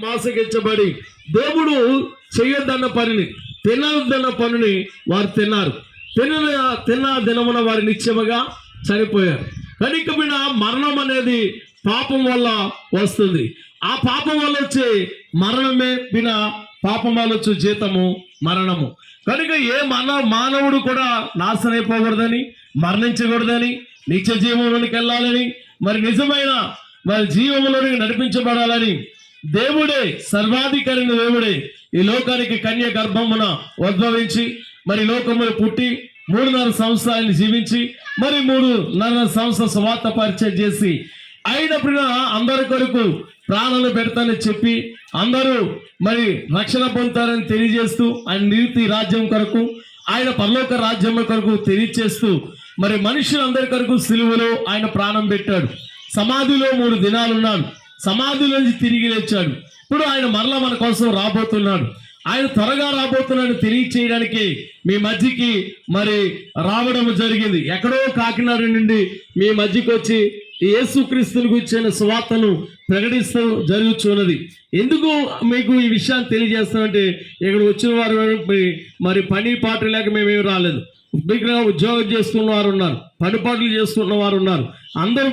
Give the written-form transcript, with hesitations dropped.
మోసగించబడి దేవుడు చేయొద్దన్న పనిని తినొద్దన్న పనిని వారు తిన్నారు. తిన్న దినమున వారి నిత్యముగా చనిపోయారు. కనుక బిడ్డ మరణం అనేది పాపం వల్ల వస్తుంది. ఆ పాపం వల్ల వచ్చే మరణమే బిడ్డ, పాపం వల్ల వచ్చే జీతము మరణము. కనుక ఏ మానవుడు కూడా నాశనం అయిపోకూడదని, మరణించకూడదని, నిత్య జీవంలోనికి వెళ్ళాలని, మరి నిజమైన మరి జీవంలోనికి నడిపించబడాలని దేవుడే, సర్వాధికారి దేవుడే ఈ లోకానికి కన్య గర్భమున ఉద్భవించి మరి లోకములు పుట్టి 3.5 సంవత్సరాలు జీవించి మరి 3.5 సంవత్సరాల సువార్త పరిచయం చేసి అయినప్పుడు అందరి కొరకు ప్రాణాలు పెడతానని చెప్పి అందరూ మరి రక్షణ పొందుతారని తెలియజేస్తూ ఆయన నీతి రాజ్యం కొరకు, ఆయన పరలోక రాజ్యం కొరకు తెలియజేస్తూ మరి మనుషులందరి కొరకు సిలువలో ఆయన ప్రాణం పెట్టాడు. సమాధిలో 3 దినాలు ఉన్నాడు. సమాధిలోంచి తిరిగి లేచాడు. ఇప్పుడు ఆయన మరలా మన కోసం రాబోతున్నాడు. ఆయన త్వరగా రాబోతున్నాడు తెలియచేయడానికి మీ మధ్యకి మరి రావడం జరిగింది. ఎక్కడో కాకినాడ నుండి మీ మధ్యకి వచ్చి యేసుక్రీస్తుని గురించిన సువార్తను ప్రకటిస్తూ జరుగుతున్నది. ఎందుకు మీకు ఈ విషయాన్ని తెలియజేస్తామంటే, ఇక్కడ వచ్చిన వారు మరి పని పాట లేక మేమేమి రాలేదు. ఉద్యోగం చేస్తున్న వారు ఉన్నారు, పని పాటలు చేస్తున్న వారు ఉన్నారు. అందరూ